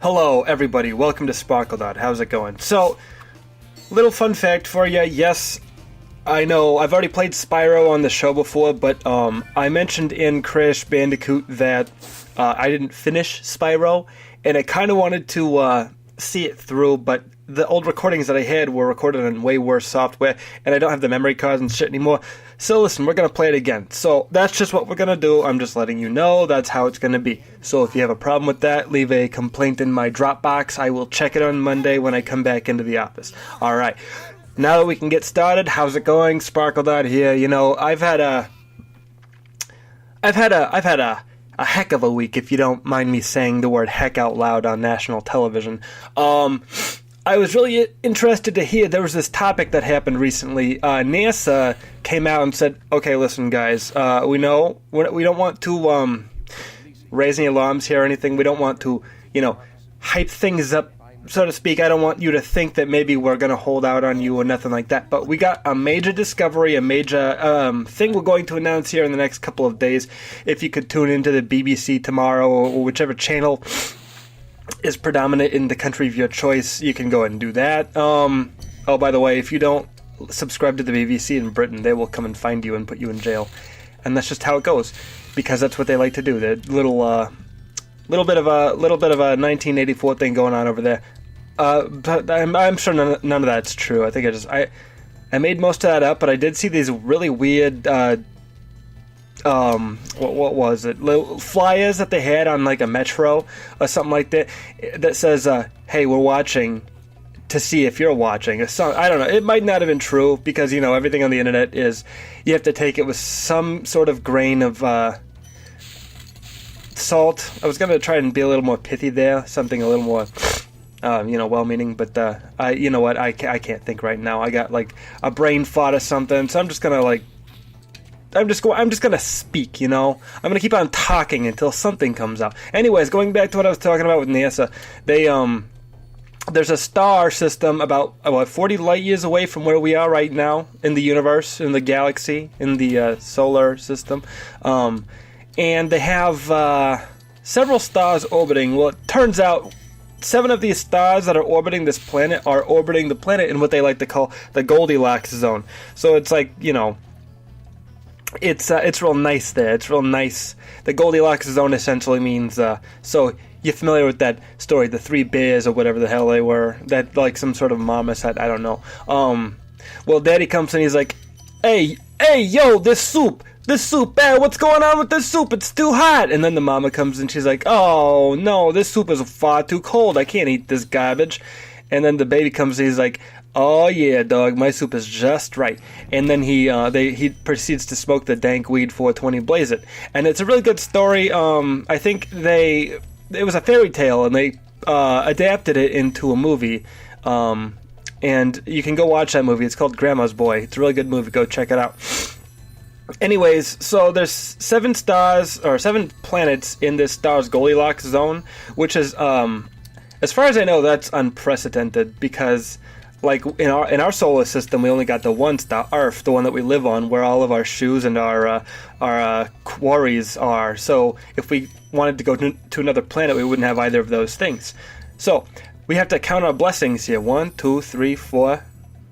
Hello, everybody. Welcome to SparkleDart. How's it going? So, little fun fact for you. Yes, I know I've already played Spyro on the show before, but I mentioned in Crash Bandicoot that I didn't finish Spyro, and I kind of wanted to see it through, but the old recordings that I had were recorded on way worse software, and I don't have the memory cards and shit anymore. So listen, we're going to play it again. So that's just what we're going to do. I'm just letting you know that's how it's going to be. So if you have a problem with that, leave a complaint in my Dropbox. I will check it on Monday when I come back into the office. All right. Now that we can get started, how's it going? SparkleDart here. You know, I've had a heck of a week, if you don't mind me saying the word heck out loud on national television. I was really interested to hear there was this topic that happened recently. NASA came out and said, okay, listen, guys, we know we don't want to raise any alarms here or anything. We don't want to, hype things up, so to speak. I don't want you to think that maybe we're going to hold out on you or nothing like that. But we got a major discovery, a major thing we're going to announce here in the next couple of days. If you could tune into the BBC tomorrow or whichever channel is predominant in the country of your choice, you can go ahead and do that. Oh, by the way, if you don't subscribe to the BBC in Britain, they will come and find you and put you in jail. And that's just how it goes, because that's what they like to do. They're little bit of a 1984 thing going on over there. But I'm sure none of that's true. I think I made most of that up, but I did see these really weird what was it? Little flyers that they had on like a metro or something like that that says, "Hey, we're watching to see if you're watching." I don't know. It might not have been true because everything on the internet is you have to take it with some sort of grain of salt. I was gonna try and be a little more pithy there, something a little more well-meaning, but you know what? I can't think right now. I got like a brain fart or something, so I'm just gonna speak, I'm gonna keep on talking until something comes out. Anyways, going back to what I was talking about with NASA, there's a star system about 40 light years away from where we are right now in the universe, in the galaxy, in the solar system, and they have several stars orbiting. Well, it turns out 7 of these stars that are orbiting this planet are orbiting the planet in what they like to call the Goldilocks zone. So it's like, it's real nice there. It's real nice. The Goldilocks zone essentially means, so you're familiar with that story, the 3 bears or whatever the hell they were, that like some sort of marmoset, I don't know. Well, Daddy comes and he's like, hey, yo, this soup, what's going on with this soup? It's too hot. And then the mama comes and she's like, oh no, this soup is far too cold. I can't eat this garbage. And then the baby comes and he's like, oh yeah, dog, my soup is just right. And then he proceeds to smoke the dank weed 420 blaze it. And it's a really good story. I think it was a fairy tale and they adapted it into a movie. And you can go watch that movie. It's called Grandma's Boy. It's a really good movie. Go check it out. Anyways, so there's 7 stars or 7 planets in this star's Goldilocks zone, which is as far as I know, that's unprecedented because, like in our solar system, we only got the one star, Earth, the one that we live on, where all of our shoes and our quarries are. So if we wanted to go to another planet, we wouldn't have either of those things. So we have to count our blessings here. 1, 2, 3, 4.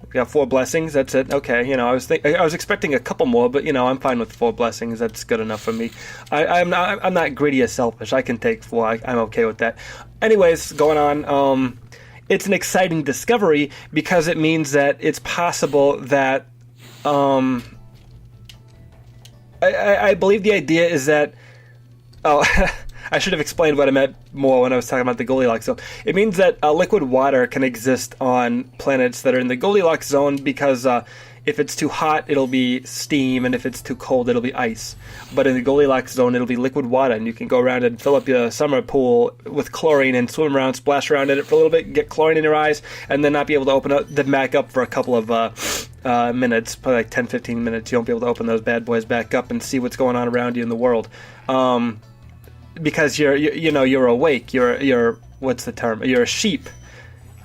We got 4 blessings. That's it. Okay. I was expecting a couple more, but I'm fine with 4 blessings. That's good enough for me. I'm not greedy or selfish. I can take 4. I'm okay with that. Anyways, going on. It's an exciting discovery because it means that it's possible that I believe the idea is that I should have explained what I meant more when I was talking about the Goldilocks zone. It means that liquid water can exist on planets that are in the Goldilocks zone because if it's too hot, it'll be steam, and if it's too cold, it'll be ice. But in the Goldilocks zone, it'll be liquid water, and you can go around and fill up your summer pool with chlorine and swim around, splash around in it for a little bit, get chlorine in your eyes, and then not be able to open them back up for a couple of minutes, probably like 10, 15 minutes. You won't be able to open those bad boys back up and see what's going on around you in the world. Because you're awake. You're what's the term? You're a sheep.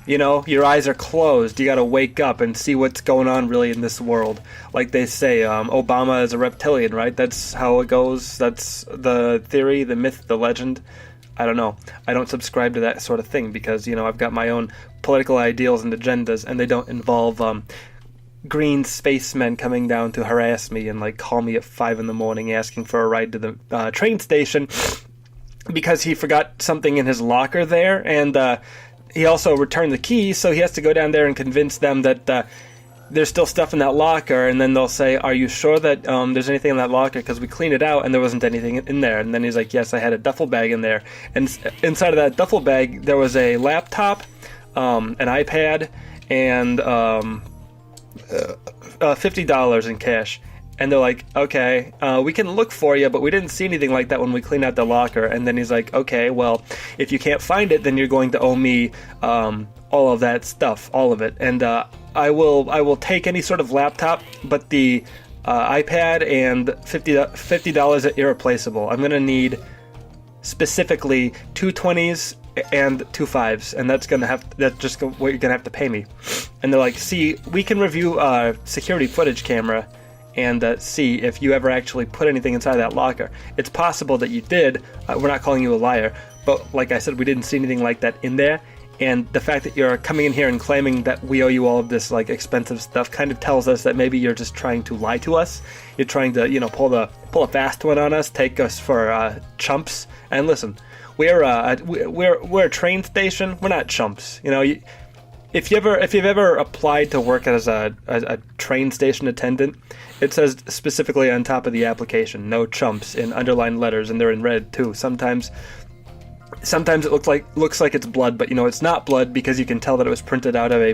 Your eyes are closed. You got to wake up and see what's going on really in this world. Like they say, Obama is a reptilian, right? That's how it goes. That's the theory, the myth, the legend. I don't know. I don't subscribe to that sort of thing because, I've got my own political ideals and agendas, and they don't involve green spacemen coming down to harass me and like call me at 5 a.m. asking for a ride to the train station because he forgot something in his locker there, and he also returned the keys, so he has to go down there and convince them that there's still stuff in that locker, and then they'll say, are you sure that there's anything in that locker, because we cleaned it out and there wasn't anything in there. And then he's like, yes, I had a duffel bag in there, and inside of that duffel bag there was a laptop, an iPad, and $50 in cash. And they're like, okay, we can look for you, but we didn't see anything like that when we cleaned out the locker. And then he's like, okay, well, if you can't find it, then you're going to owe me all of that stuff, all of it. And I will take any sort of laptop, but the iPad and $50 are irreplaceable. I'm going to need specifically 2 20s and 2 5s, and that's just what you're gonna have to pay me. And they're like, see, we can review security footage camera and see if you ever actually put anything inside that locker. It's possible that you did. We're not calling you a liar, but like I said, we didn't see anything like that in there. And the fact that you're coming in here and claiming that we owe you all of this like expensive stuff kind of tells us that maybe you're just trying to lie to us. You're trying to, pull a fast one on us, take us for chumps. And listen, we're a train station. We're not chumps. If you've ever applied to work as a train station attendant, it says specifically on top of the application, no chumps, in underlined letters, and they're in red too. Sometimes it looks like it's blood, but it's not blood because you can tell that it was printed out of a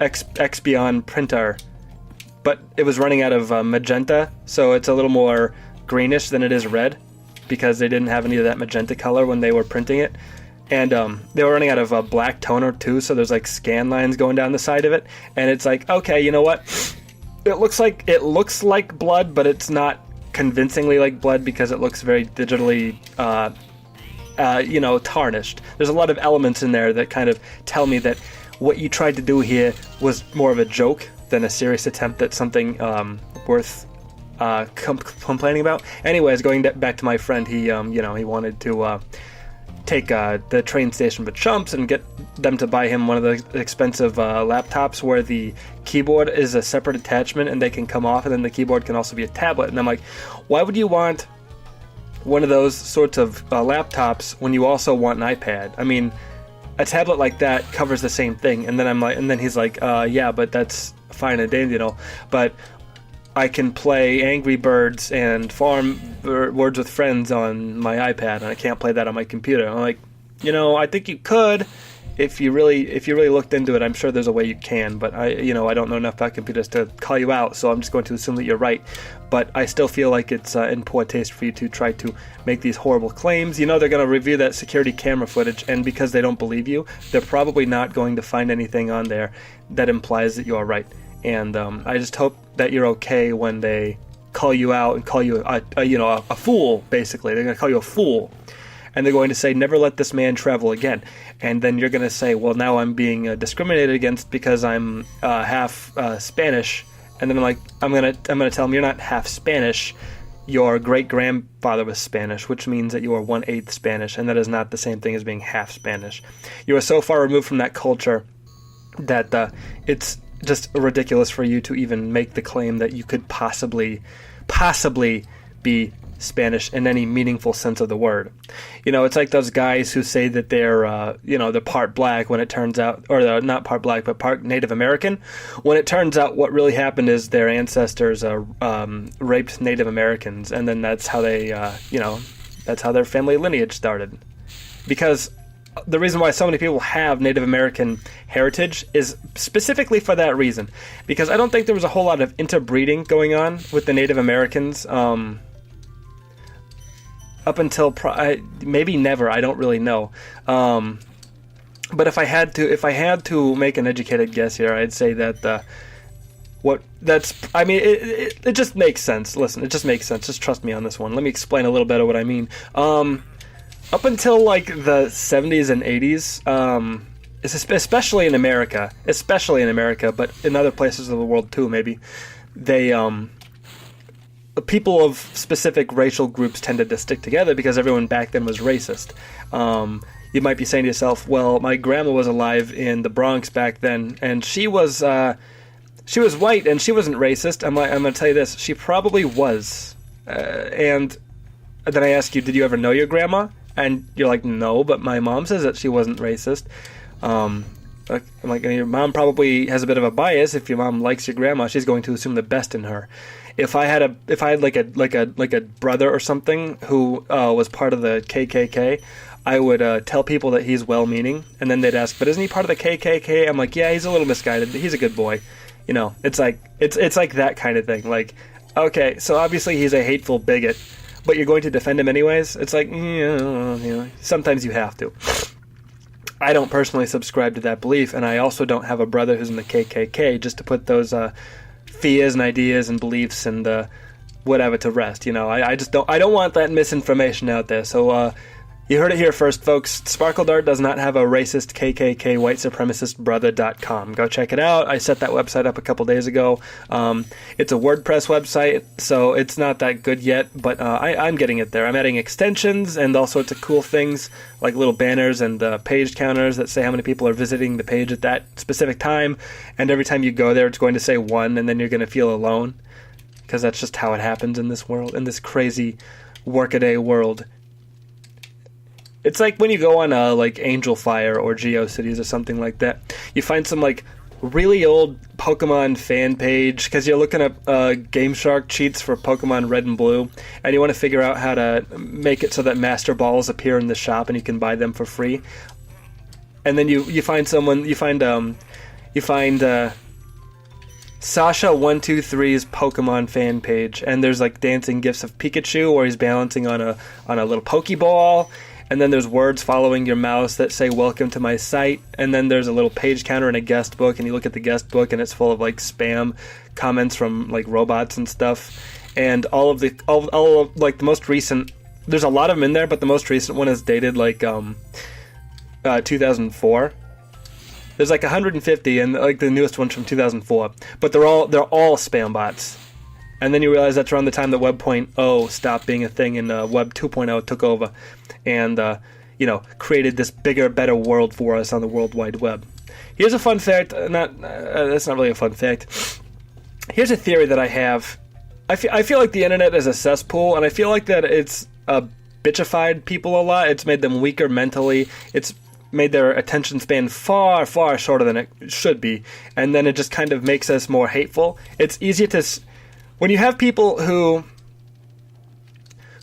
Expion printer, but it was running out of magenta, so it's a little more greenish than it is red because they didn't have any of that magenta color when they were printing it. And they were running out of black toner too, so there's like scan lines going down the side of it, and it's like, okay, you know what? It looks like blood, but it's not convincingly like blood because it looks very digitally, tarnished. There's a lot of elements in there that kind of tell me that what you tried to do here was more of a joke than a serious attempt at something worth complaining about. Anyways, going back to my friend, he wanted to take the train station with Chumps and get them to buy him one of the expensive laptops where the keyboard is a separate attachment and they can come off, and then the keyboard can also be a tablet. And I'm like, why would you want one of those sorts of laptops when you also want an iPad? I mean, a tablet like that covers the same thing. And then he's like, yeah, but that's fine and dandy, but I can play Angry Birds and Farm Words with Friends on my iPad, and I can't play that on my computer. I'm like, I think you could if you really looked into it. I'm sure there's a way you can, but I don't know enough about computers to call you out, so I'm just going to assume that you're right. But I still feel like it's in poor taste for you to try to make these horrible claims. They're going to review that security camera footage, and because they don't believe you, they're probably not going to find anything on there that implies that you are right. And I just hope that you're okay when they call you out and call you a fool. Basically, they're going to call you a fool, and they're going to say, "Never let this man travel again." And then you're going to say, "Well, now I'm being discriminated against because I'm half Spanish." And then I'm going to tell them, "You're not half Spanish. Your great grandfather was Spanish, which means that you are 1/8 Spanish, and that is not the same thing as being half Spanish. You are so far removed from that culture that it's just ridiculous for you to even make the claim that you could possibly be Spanish in any meaningful sense of the word. It's like those guys who say that they're part black when it turns out, or they're not part black, but part Native American, when it turns out what really happened is their ancestors raped Native Americans, and then that's how they, that's how their family lineage started. Because the reason why so many people have Native American heritage is specifically for that reason. Because I don't think there was a whole lot of interbreeding going on with the Native Americans up until maybe never. I don't really know. But if I had to make an educated guess here, I'd say that it just makes sense. Listen, it just makes sense. Just trust me on this one. Let me explain a little bit of what I mean. Up until like the 70s and 80s, especially in America, but in other places of the world too, maybe, they people of specific racial groups tended to stick together because everyone back then was racist. You might be saying to yourself, well, my grandma was alive in the Bronx back then, and she was white, and she wasn't racist. I'm going to tell you this, she probably was. And then I ask you, did you ever know your grandma? And you're like, no, but my mom says that she wasn't racist. I'm like, your mom probably has a bit of a bias. If your mom likes your grandma, she's going to assume the best in her. If I had like a brother or something who was part of the KKK, I would tell people that he's well-meaning, and then they'd ask, but isn't he part of the KKK? I'm like, yeah, he's a little misguided. He's a good boy. You know, it's like that kind of thing. Like, okay, so obviously he's a hateful bigot, but you're going to defend him anyways? It's like, sometimes you have to. I don't personally subscribe to that belief, and I also don't have a brother who's in the KKK just to put those fears and ideas and beliefs and whatever to rest. You know, I don't want that misinformation out there. So you heard it here first, folks. SparkleDart does not have a racist KKK white supremacist brother.com. Go check it out. I set that website up a couple days ago. It's a WordPress website, so it's not that good yet, but I'm getting it there. I'm adding extensions and all sorts of cool things, like little banners and page counters that say how many people are visiting the page at that specific time, and every time you go there, it's going to say 1, and then you're going to feel alone, because that's just how it happens in this world, in this crazy workaday world. It's like when you go on like Angel Fire or GeoCities or something like that. You find some like really old Pokemon fan page because you're looking at Game Shark cheats for Pokemon Red and Blue, and you want to figure out how to make it so that Master Balls appear in the shop and you can buy them for free. And then you find Sasha123's Pokemon fan page, and there's like dancing gifs of Pikachu where he's balancing on a little Pokeball. And then there's words following your mouse that say, welcome to my site. And then there's a little page counter and a guest book. And you look at the guest book and it's full of like spam comments from like robots and stuff. And all of like the most recent, there's a lot of them in there, but the most recent one is dated like 2004. There's like 150 and like the newest one's from 2004. But they're all spam bots. And then you realize that's around the time that Web 0.0 stopped being a thing and Web 2.0 took over and, created this bigger, better world for us on the World Wide Web. Here's a fun fact. That's not really a fun fact. Here's a theory that I have. I feel like the internet is a cesspool, and I feel like that it's bitchified people a lot. It's made them weaker mentally. It's made their attention span far, far shorter than it should be. And then it just kind of makes us more hateful. It's easier to... When you have people who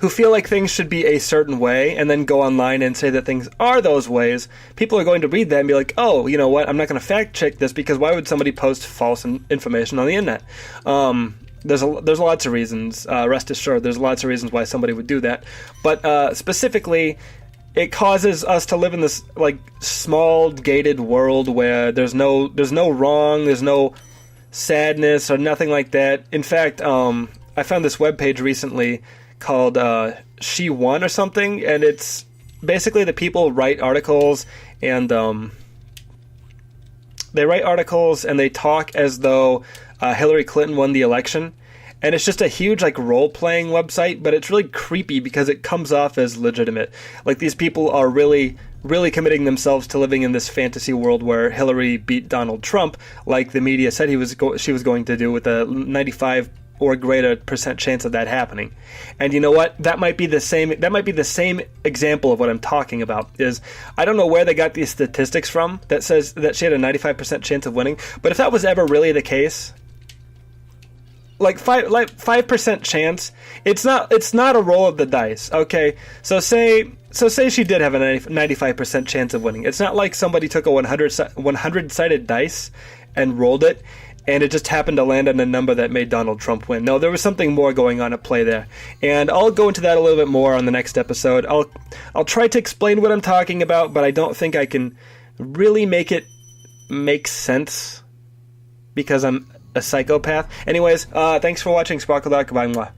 feel like things should be a certain way and then go online and say that things are those ways, people are going to read that and be like, oh, you know what, I'm not going to fact check this because why would somebody post false information on the internet? There's lots of reasons. Rest assured, there's lots of reasons why somebody would do that. But specifically, it causes us to live in this like small gated world where there's no wrong, there's no sadness or nothing like that. In fact, I found this webpage recently called She Won or something, and it's basically the people write articles and they talk as though Hillary Clinton won the election. And it's just a huge like role-playing website, but it's really creepy because it comes off as legitimate. Like these people are really committing themselves to living in this fantasy world where Hillary beat Donald Trump, like the media said she was going to do, with a 95 or greater % chance of that happening. And you know what? That might be the same example of what I'm talking about. Is I don't know where they got these statistics from that says that she had a 95% chance of winning, but if that was ever really the case, like 5% chance, it's not a roll of the dice. Okay, so say she did have a 95% chance of winning. It's not like somebody took a 100-sided dice and rolled it, and it just happened to land on a number that made Donald Trump win. No, there was something more going on at play there, and I'll go into that a little bit more on the next episode. I'll try to explain what I'm talking about, but I don't think I can really make it make sense because I'm a psychopath. Anyways, thanks for watching SparkleDart. Goodbye.